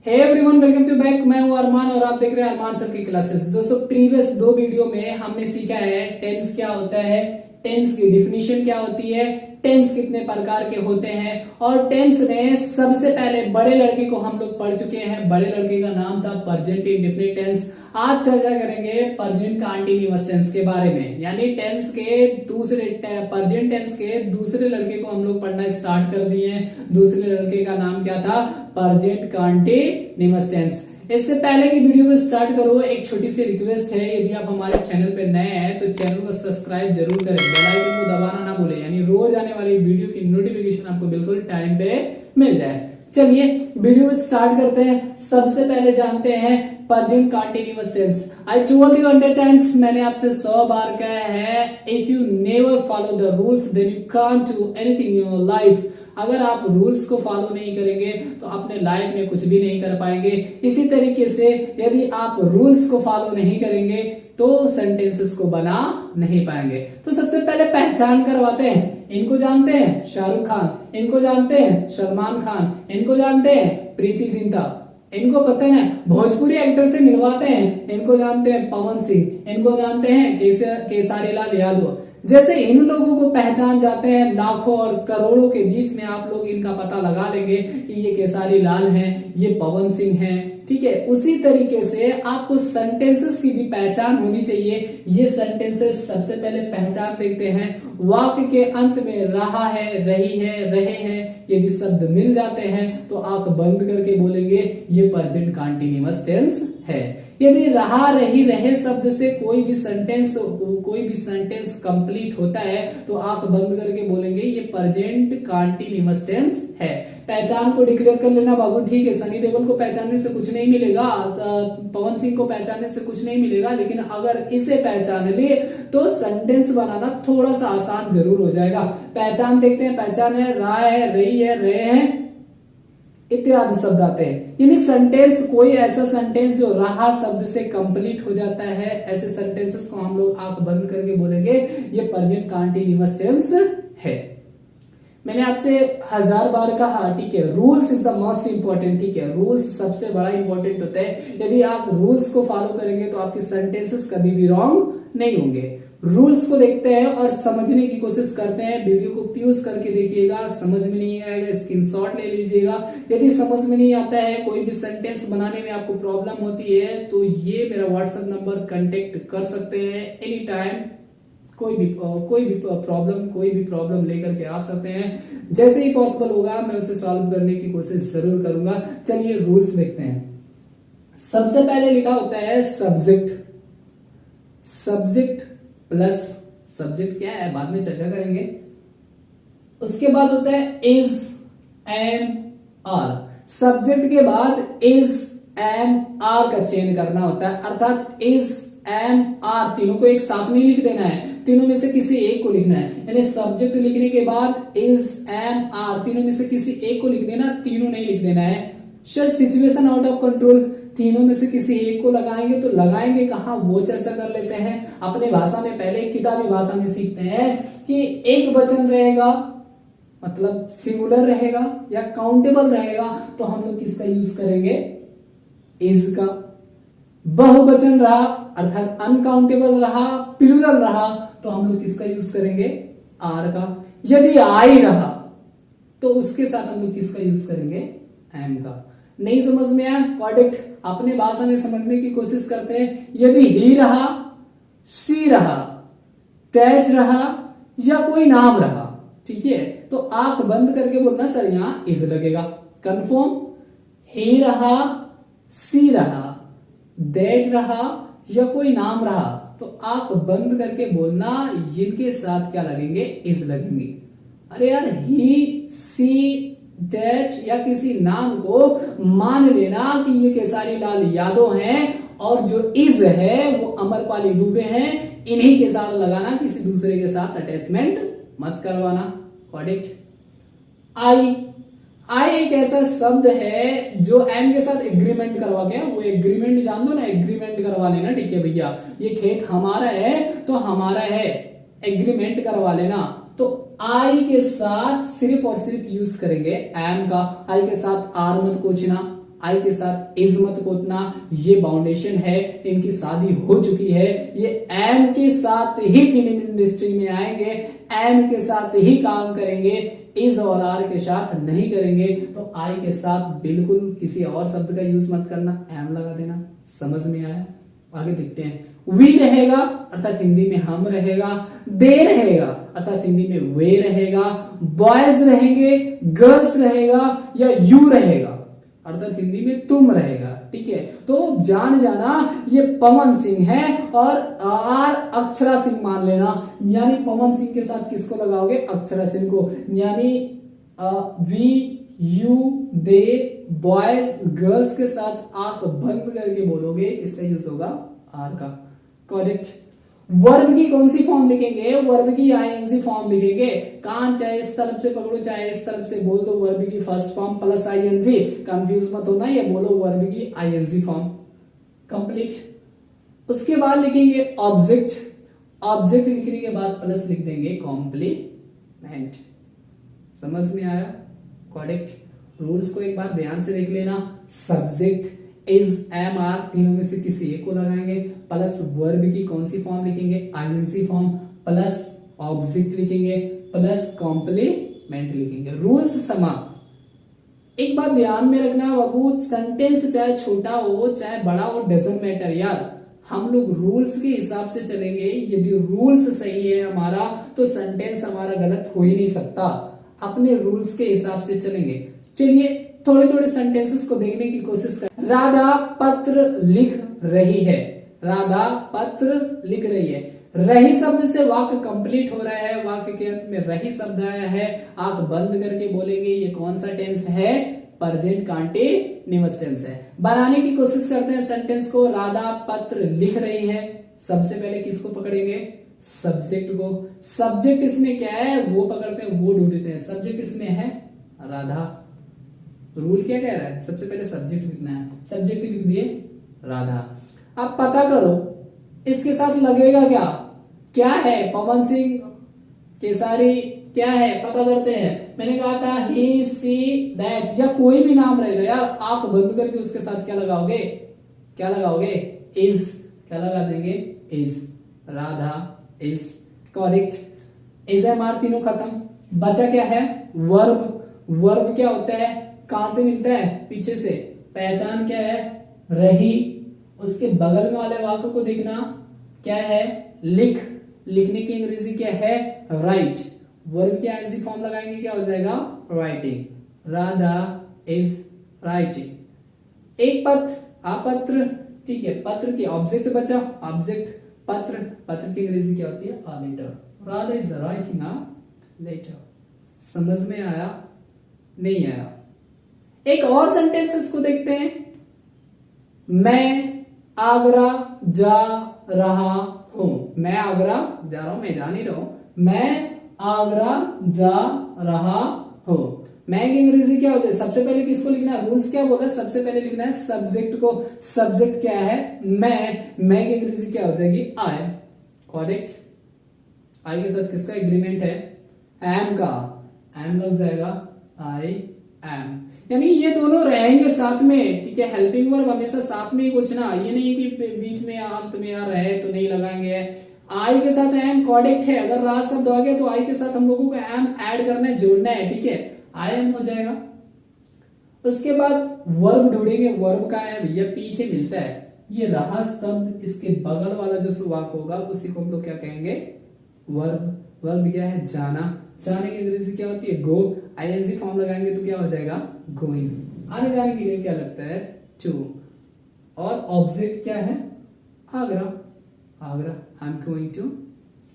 Hey everyone, welcome to back. मैं हूं अरमान और आप देख रहे हैं अरमान सर की क्लासेस। दोस्तों, प्रीवियस 2 वीडियो में हमने सीखा है टेंस क्या होता है, टेंस की डिफिनीशन क्या होती है, टेंस कितने प्रकार के होते हैं। और टेंस में सबसे पहले बड़े लड़के को हम लोग पढ़ चुके हैं। बड़े लड़के का नाम था प्रेजेंट इंडेफिनिट टेंस। आज चर्चा करेंगे प्रेजेंट कंटीन्यूअस टेंस के बारे में, यानी टेंस के दूसरे प्रेजेंट टेंस के दूसरे लड़के को हम लोग पढ़ना स्टार्ट कर दिए हैं। दूसरे लड़के का नाम क्या था? Present continuous tense. इससे पहले की वीडियो को स्टार्ट करो, एक छोटी सी रिक्वेस्ट है, यदि आप हमारे चैनल पे नए हैं तो चैनल को सब्सक्राइब जरूर करें, बेल आइकन को दबाना ना भूलें, यानी रोज आने वाली वीडियो की नोटिफिकेशन आपको बिल्कुल टाइम पे मिल जाए। चलिए वीडियो को स्टार्ट करते हैं। सबसे पहले जानते हैं present continuous tense. I told you 100 times, मैंने आपसे 100 बार कहा है, if you never follow the rules then you can't do anything in your life. अगर आप रूल्स को फॉलो नहीं करेंगे तो अपने लाइफ में कुछ भी नहीं कर पाएंगे। इसी तरीके से यदि आप रूल्स को फॉलो नहीं करेंगे तो सेंटेंसेस को बना नहीं पाएंगे। तो सबसे पहले पहचान करवाते हैं। इनको जानते हैं? शाहरुख खान। इनको जानते हैं? सलमान खान। इनको जानते हैं? प्रीति जिंटा। इनको पता है, भोजपुरी एक्टर से मिलवाते हैं। इनको जानते हैं? पवन सिंह। इनको जानते हैं? केसारी लाल यादव। जैसे इन लोगों को पहचान जाते हैं, लाखों और करोड़ों के बीच में आप लोग इनका पता लगा लेंगे कि ये केसारी लाल हैं, ये पवन सिंह हैं, ठीक है। उसी तरीके से आपको सेंटेंसेस की भी पहचान होनी चाहिए। ये सेंटेंसेस सबसे पहले पहचान देखते हैं। वाक्य के अंत में रहा है, रही है, रहे हैं, यदि शब्द मिल जाते हैं तो आंख बंद करके बोलेंगे ये प्रेजेंट कंटीन्यूअस टेंस है। यदि रहा, रही, रहे शब्द से कोई भी सेंटेंस कंप्लीट होता है तो आंख बंद करके बोलेंगे ये प्रेजेंट कंटीन्यूअस टेंस है। पहचान को डिक्लेयर कर लेना बाबू, ठीक है। सनी देओल को पहचानने से कुछ नहीं मिलेगा, पवन सिंह को पहचानने से कुछ नहीं मिलेगा, लेकिन अगर इसे पहचान लिए तो सेंटेंस बनाना थोड़ा सा आसान जरूर हो जाएगा। पहचान देखते हैं। पहचान है, रहा है, रही है, रहे हैं इत्यादि शब्द आते हैं। यानी सेंटेंस, कोई ऐसा सेंटेंस जो रहा शब्द से कंप्लीट हो जाता है, ऐसे सेंटेंसेस को हम लोग आंख बंद करके बोलेंगे ये प्रेजेंट कंटीन्यूअस टेंस है। मैंने आपसे 1000 बार कहा, ठीक है, rules is the most important, ठीक है। रूल्स सबसे बड़ा इंपॉर्टेंट होता है। यदि आप रूल्स को फॉलो करेंगे तो आपके सेंटेंसेस कभी भी रॉन्ग नहीं होंगे। रूल्स को देखते हैं और समझने की कोशिश करते हैं। वीडियो को पॉज करके देखिएगा, समझ में नहीं आएगा स्क्रीनशॉट ले लीजिएगा। यदि समझ में नहीं आता है, कोई भी सेंटेंस बनाने में आपको प्रॉब्लम होती है तो ये मेरा व्हाट्सएप नंबर कांटेक्ट कर सकते हैं एनी टाइम। कोई भी प्रॉब्लम लेकर के आ सकते हैं। जैसे ही पॉसिबल होगा मैं उसे सॉल्व करने की कोशिश जरूर करूंगा। चलिए रूल्स देखते हैं। सबसे पहले लिखा होता है सब्जेक्ट। सब्जेक्ट प्लस सब्जेक्ट क्या है बाद में चर्चा करेंगे। उसके बाद होता है इज, एम, आर। सब्जेक्ट के बाद इज, एम, आर का चेंज करना होता है, अर्थात इज, एम, आर तीनों को एक साथ नहीं लिख देना है, तीनों में से किसी एक को लिखना है। यानी सब्जेक्ट लिखने के बाद इज, एम, आर तीनों में से किसी एक को लिख देना, तीनों नहीं लिख देना है। Sir situation out of control, तीनों में से किसी एक को लगाएंगे तो लगाएंगे कहां वो चर्चा कर लेते हैं। अपने भाषा में पहले किताबी भाषा में सीखते हैं कि एक वचन रहेगा मतलब सिंगुलर रहेगा या काउंटेबल रहेगा तो हम लोग किसका यूज करेंगे? इज का। बहुवचन रहा अर्थात अनकाउंटेबल रहा, प्लूरल रहा तो हम लोग किसका यूज करेंगे? आर का। यदि आई रहा तो उसके साथ हम लोग किसका यूज करेंगे? एम का। नहीं समझ में आया? करेक्ट, अपने भाषा में समझने की कोशिश करते हैं। यदि ही रहा, सी रहा, दैट रहा या कोई नाम रहा, ठीक है, तो आंख बंद करके बोलना सर यहां इज लगेगा। कंफर्म? ही रहा, सी रहा, दैट रहा या कोई नाम रहा तो आंख बंद करके बोलना जिनके साथ क्या लगेंगे? इज लगेंगे। अरे यार, ही, सी, दैट या किसी नाम को मान लेना कि ये केसारी लाल यादव हैं और जो इज है वो अमरपाली दुबे हैं, इन्हीं के साथ लगाना, किसी दूसरे के साथ अटैचमेंट मत करवाना। करेक्ट। आई, आई एक ऐसा शब्द है जो एम के साथ एग्रीमेंट करवा के, वो एग्रीमेंट जान दो ना, एग्रीमेंट करवा लेना, ठीक है भैया, ये खेत हमारा है तो हमारा है, एग्रीमेंट करवा लेना। तो आई के साथ सिर्फ और सिर्फ यूज करेंगे एम का। आई के साथ आर मत कोचना, आई के साथ इज मत कोतना, ये बाउंडेशन है, इनकी शादी हो चुकी है, ये एम के साथ ही फिल्म इंडस्ट्री में आएंगे, एम के साथ ही काम करेंगे, इज और आर के साथ नहीं करेंगे। तो आई के साथ बिल्कुल किसी और शब्द का यूज मत करना, एम लगा देना। समझ में आया? आगे देखते हैं। वी रहेगा अर्थात हिंदी में हम रहेगा, दे रहेगा अर्थात हिंदी में वे रहेगा, बॉयज रहेंगे, गर्ल्स रहेगा या यू रहेगा अर्थात हिंदी में तुम रहेगा। ठीक है, तो जान जाना ये पवन सिंह है और आर अक्षरा सिंह मान लेना, यानी पवन सिंह के साथ किसको लगाओगे? अक्षरा सिंह को, यानी we you they boys girls के साथ आंख बंद करके बोलोगे, किसका यूज होगा? आर का। करेक्ट। वर्ब की कौन सी फॉर्म लिखेंगे? वर्ब की आईएनजी फॉर्म लिखेंगे। कान चाहे इस तरफ से पकड़ो चाहे इस तरफ से बोल दो, वर्ब की first form plus I N G. Confuse मत होना, ये बोलो वर्ब की आईएनजी फॉर्म। कंप्लीट। उसके बाद लिखेंगे ऑब्जेक्ट। ऑब्जेक्ट लिखने के बाद प्लस लिख देंगे कॉम्प्लीमेंट। समझ में आया? करेक्ट। रूल्स को एक बार ध्यान से देख लेना। सब्जेक्ट, इज, एम, आर तीनों में से किसी एक को लगाएंगे, प्लस वर्ब की कौन सी फॉर्म लिखेंगे? आईएनसी फॉर्म, प्लस ऑब्जेक्ट लिखेंगे, प्लस कॉम्प्लीमेंट लिखेंगे। रूल्स समाप्त। एक बात ध्यान में रखना बाबू, सेंटेंस चाहे छोटा हो चाहे बड़ा हो, डजंट मैटर यार, हम लोग रूल्स के हिसाब से चलेंगे। यदि रूल्स सही है हमारा तो सेंटेंस हमारा गलत हो ही नहीं सकता। अपने रूल्स के हिसाब से चलेंगे। चलिए थोड़े थोड़े सेंटेंसेस को देखने की कोशिश कर। राधा पत्र लिख रही है, राधा पत्र लिख रही है। रही शब्द से वाक्य कंप्लीट हो रहा है, वाक्य के अंत में रही शब्द आया है, आंख बंद करके बोलेंगे ये कौन सा टेंस है? प्रेजेंट कंटीन्यूअस टेंस है। बनाने की कोशिश करते हैं सेंटेंस को। राधा पत्र लिख रही है, सबसे पहले किसको पकड़ेंगे? सब्जेक्ट को। सब्जेक्ट इसमें क्या है वो पकड़ते हैं, वो ढूंढते हैं। सब्जेक्ट इसमें है राधा। रूल क्या कह रहा है? सबसे पहले सब्जेक्ट लिखना है, सब्जेक्ट लिख दिए राधा। अब पता करो इसके साथ लगेगा क्या? क्या है? पवन सिंह, केसारी, क्या है पता करते हैं। मैंने कहा था ही, सी, दैट या कोई भी नाम रहेगा यार, आंख बंद करके उसके साथ क्या लगाओगे? क्या लगाओगे? इज। क्या लगा देंगे? Is. Radha is. Correct. Is, am, are तीनों खत्म। बचा क्या है? वर्ब। वर्ब क्या होता है? कहां से मिलता है? पीछे से। पहचान क्या है? रही। उसके बगल में वाले वाक्य को देखना क्या है? लिख। लिखने की अंग्रेजी क्या है? राइट। वर्ब की आईएनजी फॉर्म लगाएंगे, क्या हो जाएगा? राइटिंग। Radha is writing. एक पत्र, अपत्र, ठीक है, पत्र की ऑब्जेक्ट बचा, ऑब्जेक्ट पत्र, पत्र की अंग्रेजी क्या होती है? A letter. Radha is writing a letter. समझ में आया? नहीं आया? एक और सेंटेंस इसको देखते हैं। मैं आगरा जा रहा हूं। मैं आगरा जा रहा हूं, मैं जा नहीं रहा हूं, मैं आगरा जा रहा हूं। मैं की अंग्रेजी क्या हो जाए? सबसे पहले किसको लिखना है? रूल्स क्या बोला? सबसे पहले लिखना है सब्जेक्ट को। सब्जेक्ट क्या है? मैं की अंग्रेजी क्या हो जाएगी? आई। करेक्ट। आई के साथ किसका एग्रीमेंट है? एम का। एम लग जाएगा आई एम, यानी ये दोनों रहेंगे साथ में। ठीक है, हेल्पिंग वर्ब हमेशा साथ में ही पूछना, ये नहीं कि बीच में अंत में यार रहे तो नहीं लगाएंगे। आई के साथ एम करेक्ट है। अगर रहा शब्द आ गया तो आई के साथ हम लोगों को एम ऐड करना है, जोड़ना है। ठीक है, आई एम हो जाएगा। उसके बाद वर्ब ढूंढेंगे। वर्ब का है भैया? पीछे मिलता है। ये रहा शब्द, इसके बगल वाला जो वाक्य होगा उसी को हम लोग क्या कहेंगे? वर्ब। वर्ब क्या है? जाना। जाने की अंग्रेजी क्या होती है? गो। आईएनजी फॉर्म लगाएंगे तो क्या हो जाएगा? गोइंग। आने जाने के लिए क्या लगता है? टू। और ऑब्जेक्ट क्या है? Agra. Agra, I am going to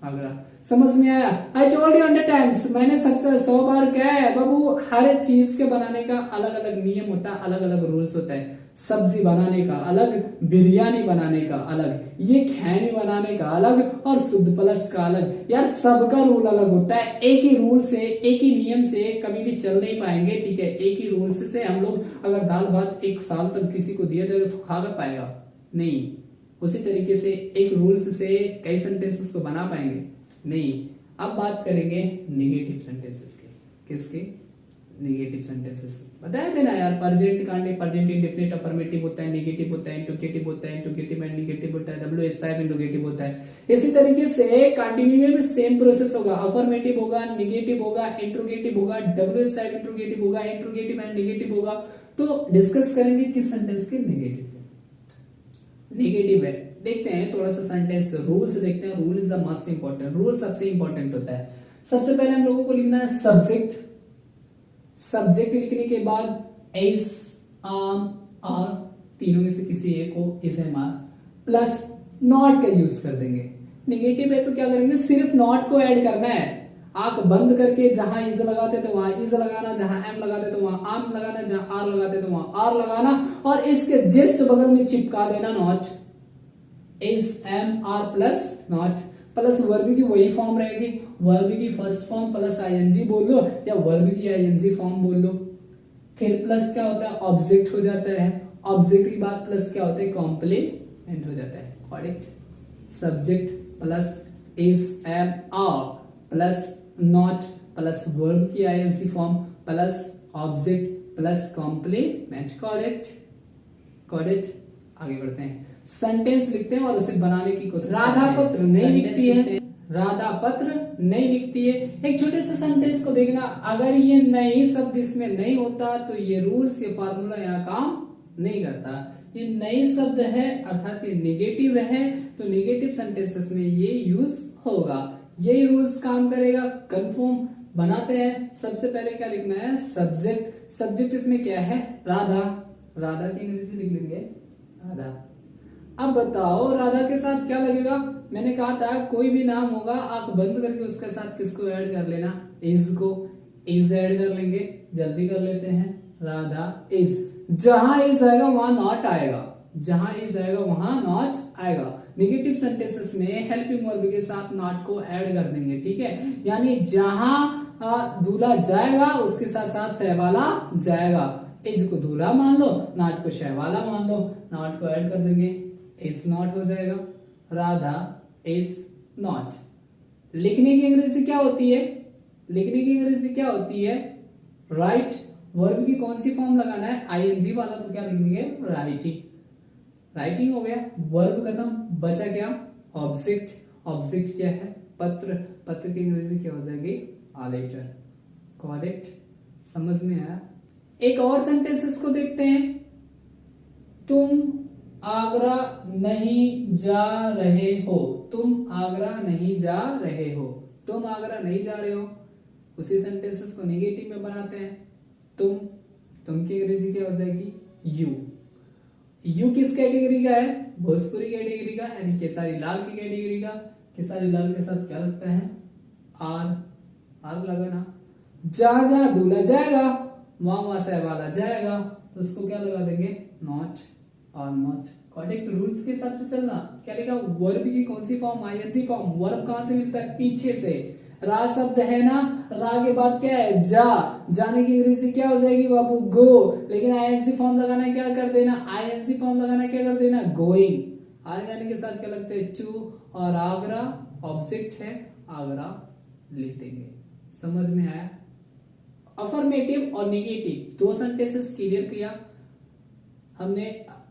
Agra. समझ में आया? आई टोल्ड यू 100 टाइम्स, मैंने सबसे 100 बार कहा है बाबू, हर चीज के बनाने का अलग अलग नियम होता है, अलग अलग रूल्स होता है। सब्जी बनाने का अलग, बिरयानी बनाने का अलग, ये खैनी बनाने का अलग और शुद्ध प्लस का अलग। यार सबका रूल अलग होता है। एक ही रूल से, एक ही नियम से कभी भी चल नहीं पाएंगे। ठीक है, एक ही रूल से हम लोग अगर दाल भात 1 साल तक किसी को दिया जाएगा तो खा कर पाएगा? नहीं। उसी तरीके से एक रूल्स से कई सेंटेंसेस को बना पाएंगे? नहीं। अब बात करेंगे नेगेटिव सेंटेंसेस की। किसके? नेगेटिव सेंटेंसेस बताए थे ना यार, प्रेजेंट कांडे, प्रेजेंट इंडेफिनिट अफर्मेटिव होता है, नेगेटिव होता है, इंट्रोगेटिव होता है, इंट्रोगेटिव एंड नेगेटिव होता है, डब्ल्यूएस टाइप इंट्रोगेटिव होता है। इसी तरीके से कंटिन्यू में सेम प्रोसेस होगा, अफर्मेटिव होगा, नेगेटिव होगा, इंट्रोगेटिव होगा, डब्ल्यूएस टाइप इंट्रोगेटिव होगा, इंट्रोगेटिव एंड नेगेटिव होगा। तो डिस्कस करेंगे किस सेंटेंस के नेगेटिव है। देखते हैं थोड़ा सा सेंटेंस रूल्स देखते हैं। Rule is the most important, rule सबसे इंपॉर्टेंट होता है। सबसे पहले हम लोगों को लिखना है सब्जेक्ट। सब्जेक्ट लिखने के बाद एस, आम, आर, तीनों में से किसी एक को is am are plus not का यूज कर देंगे। नेगेटिव है तो क्या करेंगे, सिर्फ नॉट को ऐड करना है। आंख बंद करके जहां इज लगाते तो वहां इज लगाना, जहां एम लगाते तो वहां आम लगाना, जहां आर लगाते तो वहां आर लगाना, और इसके जस्ट बगल में चिपका देना not, is am are plus not, plus verb की वही फॉर्म रहेगी, वर्ब की फर्स्ट फॉर्म प्लस आईएनजी बोल लो या वर्ब की आईएनजी फॉर्म बोल लो। फिर प्लस क्या होता है, ऑब्जेक्ट हो जाता है, ऑब्जेक्ट की बाद प्लस क्या होता है, कॉम्प्लीमेंट हो जाता है। Correct, subject plus is am are plus not plus verb की ING form plus object plus complement. Correct, correct. आगे बढ़ते हैं, सेंटेंस लिखते हैं और उसे बनाने की कोशिश। राधा पत्र नहीं लिखती है, राधा पत्र नहीं लिखती है। एक छोटे से सेंटेंस को देखना, अगर ये नए शब्द इसमें नहीं होता तो ये रूल्स, ये फार्मूला यहाँ काम नहीं करता। ये नए शब्द है अर्थात ये नेगेटिव है, तो नेगेटिव सेंटेंसेस में ये यूज होगा, यही रूल्स काम करेगा। कंफर्म बनाते हैं। सबसे पहले क्या लिखना है, सब्जेक्ट। सब्जेक्ट इसमें क्या है, राधा। राधा की इंग्लिश लिख लेंगे राधा। अब बताओ राधा के साथ क्या लगेगा, मैंने कहा था कोई भी नाम होगा आंख बंद करके उसके साथ किसको ऐड कर लेना, इज को। इज ऐड कर लेंगे, जल्दी कर लेते हैं, राधा इज। जहां इज आएगा वहां नॉट आएगा, जहां इज आएगा वहां नॉट आएगा। नेगेटिव सेंटेंसेस में हेल्पिंग वर्ब के साथ नॉट को ऐड कर देंगे, ठीक है। यानी जहां दूल्हा जाएगा उसके साथ साथ सहवाला जाएगा। इज को दूल्हा मान लो, नॉट को सहवाला मान लो, नॉट को ऐड कर देंगे, इज नॉट हो जाएगा, राधा इज नॉट। लिखने की अंग्रेजी क्या होती है, लिखने की अंग्रेजी क्या होती है, राइट। वर्ब की कौन सी फॉर्म लगाना है, आईएनजी वाला, तो क्या लिखेंगे, राइटिंग। राइटिंग हो गया, वर्ब खत्म, बचा क्या, ऑब्जेक्ट। ऑब्जेक्ट क्या है, पत्र। पत्र की अंग्रेजी क्या हो जाएगी, आ लेटर। करेक्ट, समझ में आया। एक और सेंटेंसेस को देखते हैं, तुम आगरा नहीं जा रहे हो, तुम आगरा नहीं जा रहे हो, तुम आगरा नहीं जा रहे हो। उसी सेंटेंसेस को नेगेटिव में बनाते हैं, तुम की अंग्रेजी क्या हो जाएगी, यू। यू किस कैटेगरी का है, भोजपुरी कैटेगरी का, यानी केसारी लाल की कैटेगरी का। केसारी लाल के साथ क्या लगता है, आर। आर लगाना, जहां जहां दूल्हा जाएगा वहां वहां सहवाला जाएगा, तो उसको क्या लगा देंगे, नॉट और नॉट। करेक्ट, रूल्स के हिसाब से चलना। क्या लिखा, वर्ब की कौन सी फॉर्म, आईएनजी फॉर्म। वर्ब कहां से मिलता है, पीछे से। रा शब्द है ना, रा के बाद क्या है, जा। जाने की अंग्रेजी क्या हो जाएगी बाबू, गो। लेकिन आईएनजी फॉर्म लगाना क्या कर देना, आईएनजी फॉर्म लगाना क्या कर देना, गोइंग। आ जाने के साथ क्या लगता है, टू। और आगरा ऑब्जेक्ट है, आगरा लिख देंगे। समझ में आया। अफर्मेटिव और नेगेटिव दो सेंटेंसेस क्लियर किया हमने।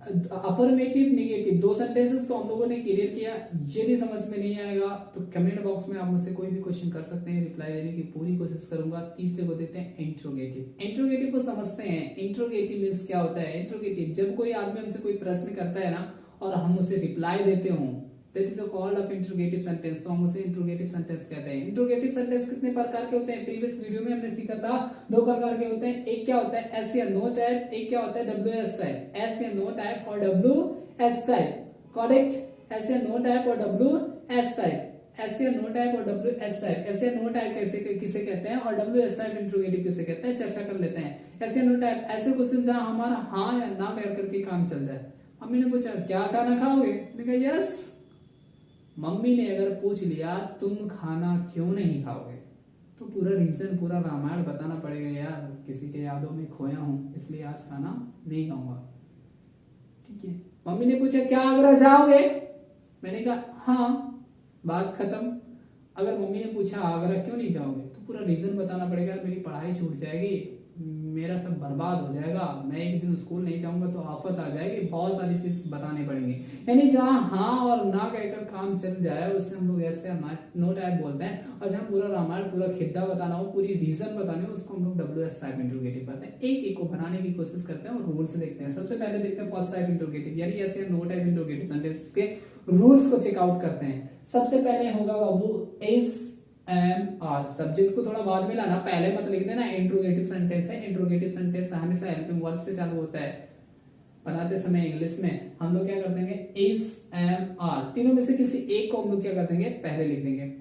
अफर्मेटिव नेगेटिव दो सेंटेंसेस को हम लोगों ने क्लियर किया। यदि समझ में नहीं आएगा तो कमेंट बॉक्स में आप मुझसे कोई भी क्वेश्चन कर सकते हैं, रिप्लाई देने की पूरी कोशिश करूंगा। तीसरे को देते हैं इंट्रोगेटिव। इंट्रोगेटिव को समझते हैं। इंट्रोगेटिव मींस क्या होता है, इंट्रोगेटिव जब कोई आदमी हमसे कोई प्रश्न करता है ना और हम उसे रिप्लाई देते हो, that is called off interrogative sentence, तो हम उसे इंट्रोगेटिव सेंटेंस कहते हैं। इंट्रोगेटिव सेंटेंस कितने प्रकार के होते हैं, प्रीवियस वीडियो में हमने सीखा था, दो प्रकार के होते हैं। एक क्या होता है, एस या नो टाइप, एक क्या होता है, डब्ल्यूएस टाइप। एस या नो टाइप और डब्ल्यूएस टाइप। करेक्ट, एस या नो टाइप और डब्ल्यूएस टाइप। एस या नो टाइप और डब्ल्यूएस टाइप। एस या नो टाइप कैसे किसे कहते हैं और डब्ल्यूएस टाइप इंट्रोगेटिव किसे कहते हैं, चर्चा कर लेते हैं। एस या नो टाइप ऐसे क्वेश्चन जहां हमारा हाँ या ना ऐड करके काम चल जाए। मम्मी ने पूछा क्या खाना खाओगे, मैंने कहा यस। मम्मी ने अगर पूछ लिया तुम खाना क्यों नहीं खाओगे, तो पूरा रीजन, पूरा रामायण बताना पड़ेगा, यार किसी के यादों में खोया हूं इसलिए आज खाना नहीं खाऊंगा। ठीक है, मम्मी ने पूछा क्या आगरा जाओगे, मैंने कहा हाँ, बात खत्म। अगर मम्मी ने पूछा आगरा क्यों नहीं जाओगे, तो पूरा रीजन बताना पड़ेगा, मेरी पढ़ाई छूट जाएगी, मेरा सब बर्बाद हो जाएगा, मैं एक दिन स्कूल नहीं जाऊंगा तो आफत आ जाएगी, बहुत सारी चीज बताने पड़ेंगे। यानी जहाँ हाँ और ना कहकर काम चल जाए उससे हम लोग ऐसे नो टाइप बोलते हैं। और जहाँ पूरा रामायण पूरा खिद्दा बताना हो, पूरी रीजन बताने हो, उसको हम लोग WH टाइप इंट्रोगेटिव कहते हैं। एक एक को बनाने की कोशिश करते हैं और रूल्स देखते हैं। सबसे पहले देखते हैं फर्स्ट टाइप इंट्रोगेटिव, यानी ऐसे नो टाइप इंट्रोगेटिव सेंटेंसेस के रूल्स को चेकआउट करते हैं। सबसे पहले होगा बाबू इज एम आर। सब्जेक्ट को थोड़ा बाद में लाना, पहले मत लिख देना। इंट्रोगेटिव सेंटेंस है, इंट्रोगेटिव सेंटेंस हमेशा हेल्पिंग वर्ब से चालू होता है। बनाते समय इंग्लिश में हम लोग क्या कर देंगे, इज एम आर, तीनों में से किसी एक को हम लोग क्या कर देंगे, पहले लिख देंगे।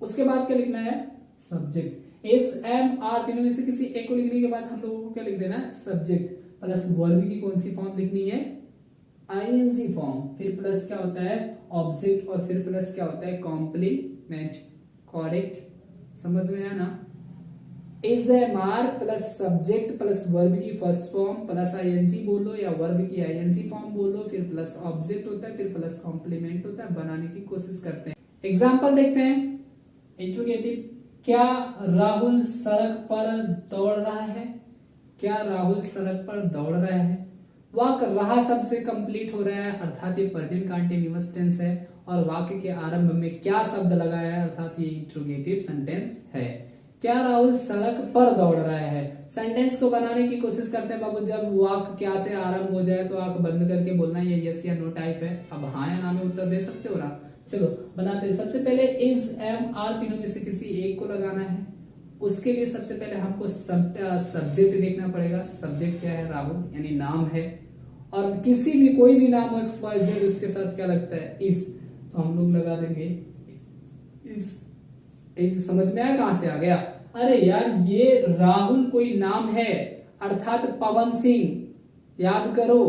उसके बाद क्या लिखना है, सब्जेक्ट। इज एम आर तीनों में से किसी एक को लिखने के बाद हम लोगों को क्या लिख देना है, सब्जेक्ट प्लस वर्ब की कौन सी फॉर्म लिखनी है, आईएनजी फॉर्म। फिर प्लस क्या होता है, ऑब्जेक्ट, और फिर प्लस क्या होता है, कॉम्प्लीमेंट। करेक्ट, समझ में आया ना। Is am are plus subject plus verb की फर्स्ट फॉर्म प्लस आईएनजी बोलो या वर्ब की आईएनजी फॉर्म बोलो, फिर प्लस ऑब्जेक्ट होता है, फिर प्लस कॉम्प्लीमेंट होता है। बनाने की कोशिश करते हैं। एग्जाम्पल देखते हैं इंट्रोगेटिव। क्या राहुल सड़क पर दौड़ रहा है, क्या राहुल सड़क पर दौड़ रहा है। वाक्य रहा शब्द से कंप्लीट हो रहा है, अर्थात ये प्रेजेंट कंटीन्यूअस टेंस है। और वाक्य के आरंभ में क्या शब्द लगाया है, अर्थात ये इंट्रोगेटिव सेंटेंस है। क्या राहुल सड़क पर दौड़ रहा है। सेंटेंस को बनाने की कोशिश करते हैं बाबू। जब वाक्य क्या से आरंभ हो जाए तो आंख बंद करके बोलना ये यस या नो टाइप है। अब हाँ या ना में उत्तर दे सकते हो ना। चलो बनाते हैं। सबसे पहले इज एम आर तीनों में से किसी एक को लगाना है। उसके लिए सबसे पहले हमको सब्जेक्ट देखना पड़ेगा। सब्जेक्ट क्या है, राहुल यानी नाम है। और किसी भी कोई भी नाम हो एक्स वाई जेड, उसके साथ क्या लगता है, इज, तो हम लोग लगा देंगे इज। समझ में आया कहां से आ गया। अरे यार ये राहुल कोई नाम है, अर्थात पवन सिंह, याद करो।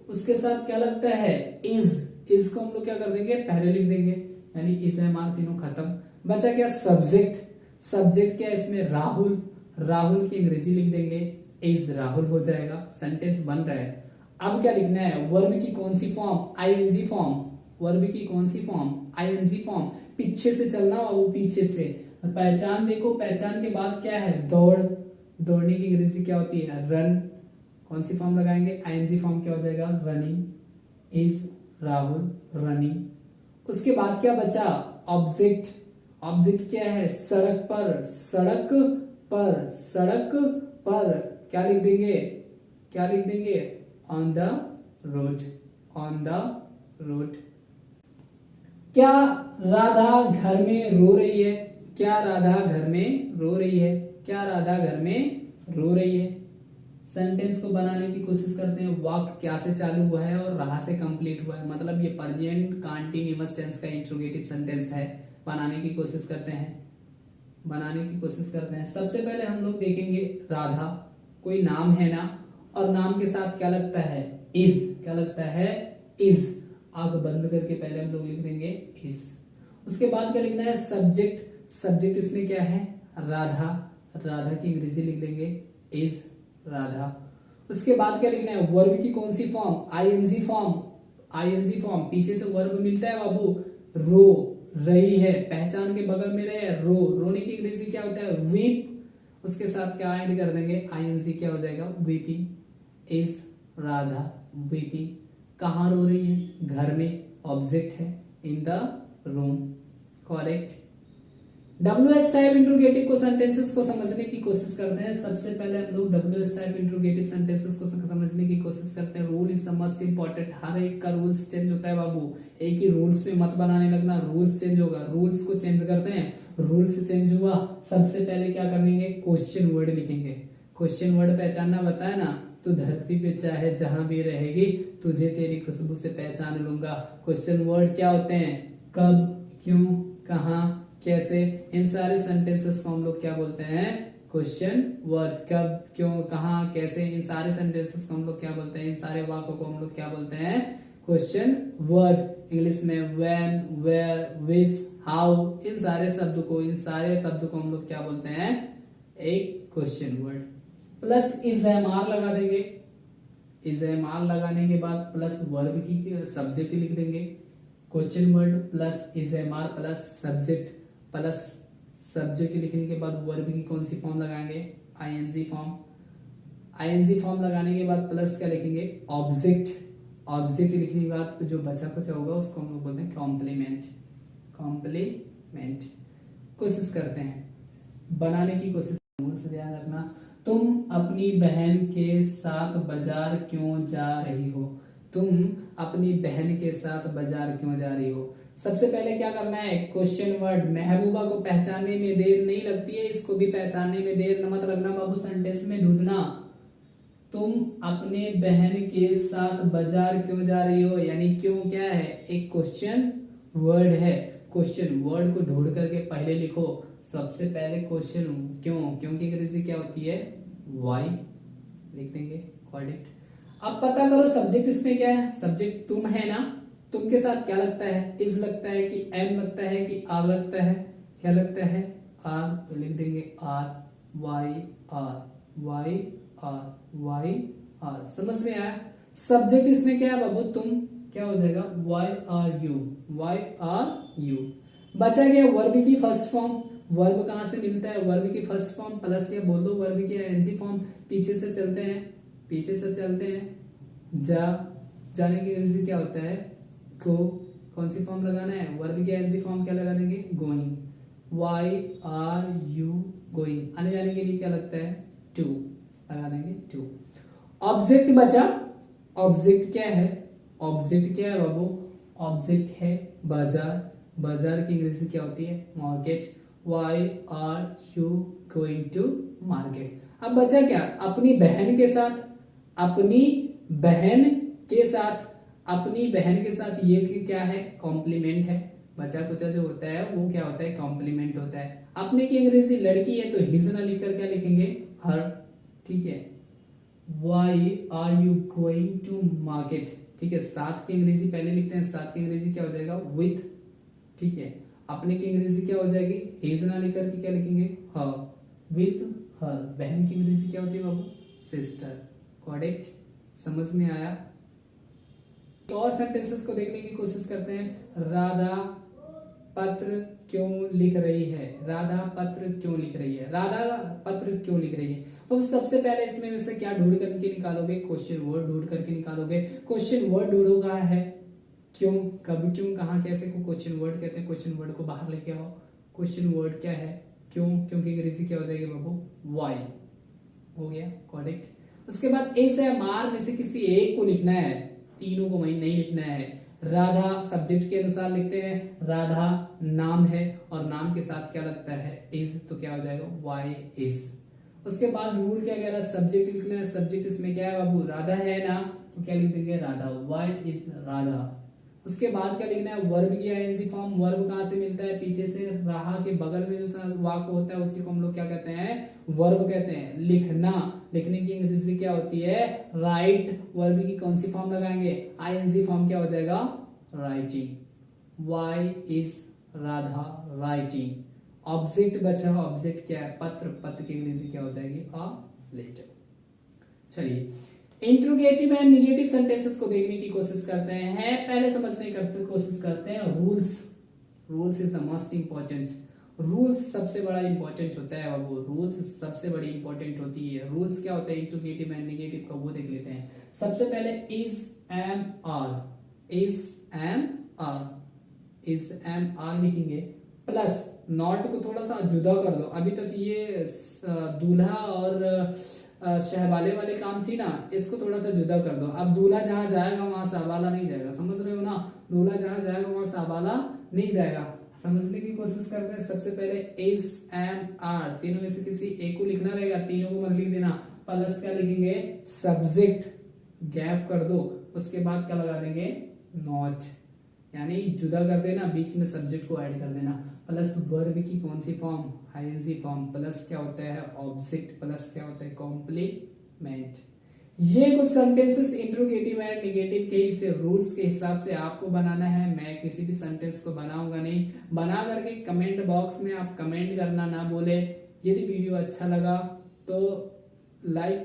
उसके साथ क्या लगता है, इज को हम लोग क्या कर देंगे, पहले लिख देंगे, यानी इज एम आर तीनों खत्म। बचा क्या, सब्जेक्ट। सब्जेक्ट क्या है इसमें, राहुल। राहुल की अंग्रेजी लिख देंगे, इज राहुल हो जाएगा। सेंटेंस बन रहा है। अब क्या लिखना है, वर्ब की कौन सी फॉर्म, आईएनजी फॉर्म। वर्ब की कौन सी फॉर्म, आईएनजी फॉर्म। पीछे से चलना और वो पीछे से। पहचान देखो, पहचान के बाद क्या है, दौड़। दौड़ने की अंग्रेजी क्या होती है, रन। कौन सी फॉर्म लगाएंगे, आईएनजी फॉर्म क्या हो जाएगा, रनिंग। Is Rahul running. उसके बाद क्या बचा, ऑब्जेक्ट। ऑब्जेक्ट क्या है, सड़क पर। सड़क पर, सड़क पर क्या लिख देंगे, क्या लिख देंगे, on the road. On the road. क्या राधा घर में रो रही है। क्या राधा घर में रो रही है। क्या राधा घर में रो रही है। सेंटेंस को बनाने की कोशिश करते हैं। वाक्य क्या से चालू हुआ है और रहा से कंप्लीट हुआ है, मतलब ये प्रेजेंट कंटीन्यूअस टेंस का इंट्रोगेटिव सेंटेंस है। बनाने की कोशिश करते हैं, बनाने की कोशिश करते हैं। सबसे पहले हम लोग देखेंगे राधा, कोई नाम है ना, और नाम के साथ क्या लगता है, इज। क्या लगता है, इज। आंख बंद करके पहले हम लोग लिख देंगे इज। उसके बाद क्या लिखना है, सब्जेक्ट। सब्जेक्ट इसमें क्या है, राधा। राधा की अंग्रेजी लिख देंगे, इज राधा। उसके बाद क्या लिखना है, वर्ब की कौन सी form, ING form. ING form, पीछे से वर्ब मिलता है बाबू, रो रही है। पहचान के बगल में रहे, रो। रोने की अंग्रेजी क्या होता है, वीप। उसके साथ क्या ऐड कर देंगे, आईएनजी, क्या हो जाएगा, वीपिंग। Is Radha weeping. कहाँ रो रही है, घर में। ऑब्जेक्ट है, in the room. Correct. WH type interrogative को सेंटेंसेस को समझने की कोशिश करते हैं। सबसे पहले हम लोग WH टाइप इंट्रोगेटिव सेंटेंसेस को समझने की कोशिश करते हैं। Rule is the most important. हर एक का रूल्स चेंज होता है बाबू, एक ही रूल्स में मत बनाने लगना, रूल्स चेंज होगा। रूल्स को चेंज करते हैं, रूल्स चेंज हुआ, सबसे पहले क्या करेंगे, क्वेश्चन वर्ड लिखेंगे। क्वेश्चन वर्ड पहचानना बताया ना, तो धरती पे चाहे जहां भी रहेगी तुझे तेरी खुशबू से पहचान लूंगा। क्वेश्चन वर्ड क्या होते हैं, कब, क्यों, कहाँ, कैसे। इन सारे सेंटेंसेस को हम लोग क्या बोलते हैं, क्वेश्चन वर्ड। कब, क्यों, कहाँ, कैसे, इन सारे सेंटेंसेस को हम लोग क्या बोलते हैं, इन सारे वाक्यों को हम लोग क्या बोलते हैं, क्वेश्चन वर्ड। इंग्लिश में व्हेन, वेयर, विच, हाउ, इन सारे शब्द को, इन सारे शब्द को हम लोग क्या बोलते हैं, एक question word. Plus is am are लगा देंगे। इज एम आर लगाने के बाद प्लस वर्ब की सब्जेक्ट लिख देंगे। Question word plus is am are plus subject, plus subject लिखने के बाद वर्ब की कौन सी फॉर्म लगाएंगे, आईएनजी फॉर्म। आईएनजी फॉर्म लगाने के बाद प्लस क्या लिखेंगे, ऑब्जेक्ट। ऑब्जेक्ट लिखने के बाद जो बचा कुचा होगा उसको हम लोग बोलते हैं कॉम्प्लीमेंट। कॉम्प्लीमेंट। कोशिश करते हैं बनाने की कोशिश। से ध्यान रखना, तुम अपनी बहन के साथ बाजार क्यों जा रही हो। तुम अपनी बहन के साथ बाजार क्यों जा रही हो। सबसे पहले क्या करना है, क्वेश्चन वर्ड। महबूबा को पहचानने में देर नहीं लगती है, इसको भी पहचानने में देर मत लगना बाबू, सेंटेंस में ढूंढना। तुम अपने बहन के साथ बाजार क्यों जा रही हो, यानी क्यों क्या है, एक क्वेश्चन वर्ड है। क्वेश्चन वर्ड को ढूंढ करके पहले लिखो। सबसे पहले क्वेश्चन क्यों, क्यों की अंग्रेजी क्या होती है, वाई लिख देंगे, करेक्ट। अब पता करो सब्जेक्ट इसमें क्या है। सब्जेक्ट तुम है ना, तुम के साथ क्या लगता है, इज लगता है कि एम लगता है कि आर लगता है, क्या लगता है, आर। तो लिख देंगे are, why are, why are, why are. समझ में आया। सब्जेक्ट इसमें क्या है बाबू, तुम, क्या हो जाएगा, why are you, why are you. बचा गया वर्ब की फर्स्ट फॉर्म। वर्ब कहां से मिलता है, वर्ब की फर्स्ट फॉर्म प्लस या बोल दो वर्ब की एनजी फॉर्म। पीछे से चलते हैं, पीछे से चलते हैं, जा, जाने की अंग्रेजी क्या होता है, गो। कौन सी फॉर्म लगाना है, वर्ब की एनजी फॉर्म क्या लगा देंगे, going. Why are you going. आने जाने के लिए क्या लगता है, टू, लगा देंगे टू। ऑब्जेक्ट बचा। ऑब्जेक्ट क्या है, ऑब्जेक्ट क्या है बाबू, ऑब्जेक्ट है बाजार। बाजार की अंग्रेजी क्या होती है, market. Why are you going to market. अब बचा क्या, अपनी बहन के साथ। अपनी बहन के साथ, अपनी बहन के साथ, ये क्या है, कॉम्प्लीमेंट है। बचा कुचा जो होता है वो क्या होता है, कॉम्प्लीमेंट होता है। अपने की अंग्रेजी लड़की है तो हिज ना लिखकर क्या लिखेंगे, हर। ठीक है, why are you going to market. ठीक है, साथ की अंग्रेजी पहले लिखते हैं, साथ की अंग्रेजी क्या हो जाएगा, विथ। ठीक है, अपने की अंग्रेजी क्या हो जाएगी, हिज ना लिख करके क्या लिखेंगे, हर, विथ हर। बहन की अंग्रेजी क्या होती है बाबू, सिस्टर। करेक्ट, समझ में आया। और सेंटेंसेस को देखने की कोशिश करते हैं। राधा पत्र क्यों लिख रही है, राधा पत्र क्यों लिख रही है, राधा पत्र क्यों लिख रही है। तो सबसे पहले इसमें से क्या ढूंढ करके निकालोगे, क्वेश्चन वर्ड ढूंढ करके निकालोगे। क्वेश्चन वर्ड ढूंढोगा है क्यों, कब, क्यों, कहाँ, कैसे को क्वेश्चन वर्ड कहते हैं। क्वेश्चन वर्ड को बाहर लेके आओ। क्वेश्चन वर्ड क्या है, क्यों, क्योंकि अंग्रेजी क्या हो जाएगी बाबू, वाई। हो गया, करेक्ट। उसके बाद ए से मार में से किसी एक को लिखना है, तीनों को वही नहीं लिखना है। राधा सब्जेक्ट के अनुसार लिखते हैं, राधा नाम है और नाम के साथ क्या लगता है, इज। तो क्या हो जाएगा, वाई इज। उसके बाद रूल क्या कह रहा है, सब्जेक्ट लिखना है। सब्जेक्ट इसमें क्या है बाबू, राधा है ना, तो क्या लिख देंगे, राधा, वाई इज राधा। उसके बाद क्या लिखना है, वर्ब की आईएनजी फॉर्म। वर्ब कहां से मिलता है, पीछे से, रहा के बगल में जो वाक्य होता है उसी को हम लोग क्या कहते हैं, वर्ब कहते हैं। लिखना, लिखने की अंग्रेजी क्या होती है, राइट। वर्ब की कौन सी फॉर्म लगाएंगे, आईएनजी फॉर्म क्या हो जाएगा, writing. Why is Radha writing. Object बचा, ऑब्जेक्ट क्या है, पत्र। पत्र की अंग्रेजी क्या हो जाएगी, अ लेटर। चलिए इंट्रोगेटिव एंड निगेटिव सेंटेंसेस को देखने की कोशिश करते हैं। पहले समझने की कोशिश करते हैं rules. Rules is the most important. Rules सबसे बड़ा इंपॉर्टेंट होता है बाबू, रूल्स सबसे बड़ी इंपॉर्टेंट होती है। रूल्स क्या होता है, इंट्रोगेटिव एंड निगेटिव का वो देख लेते हैं। सबसे पहले is am are. Is am are, is am are लिखेंगे, प्लस नॉट को थोड़ा सा जुदा कर दो। अभी तक ये दूल्हा और शहवाले वाले काम थी ना, इसको थोड़ा सा जुदा कर दो। अब दूल्हा जहां जाएगा वहां साबाला नहीं जाएगा, समझ रहे हो ना। दूल्हा जहां जाएगा वहां साबाला नहीं जाएगा। समझने की कोशिश करते हैं। सबसे पहले इज एम आर, तीनों में से किसी एक को लिखना रहेगा, तीनों को मत लिख देना। प्लस क्या लिखेंगे, सब्जेक्ट, गैप कर दो। उसके बाद क्या लगा देंगे, नॉट, यानी जुदा कर देना, बीच में सब्जेक्ट को ऐड कर देना। प्लस वर्ब की कौन सी फॉर्म, आईएनजी फॉर्म। प्लस क्या होता है, ऑब्जेक्ट। प्लस क्या होता है, कॉम्प्लीमेंट। ये कुछ सेंटेंसेस इंट्रोगेटिव एंड निगेटिव के इसे रूल्स के हिसाब से आपको बनाना है। मैं किसी भी सेंटेंस को बनाऊंगा नहीं। बना करके कमेंट बॉक्स में आप कमेंट करना ना बोले। यदि वीडियो अच्छा लगा तो लाइक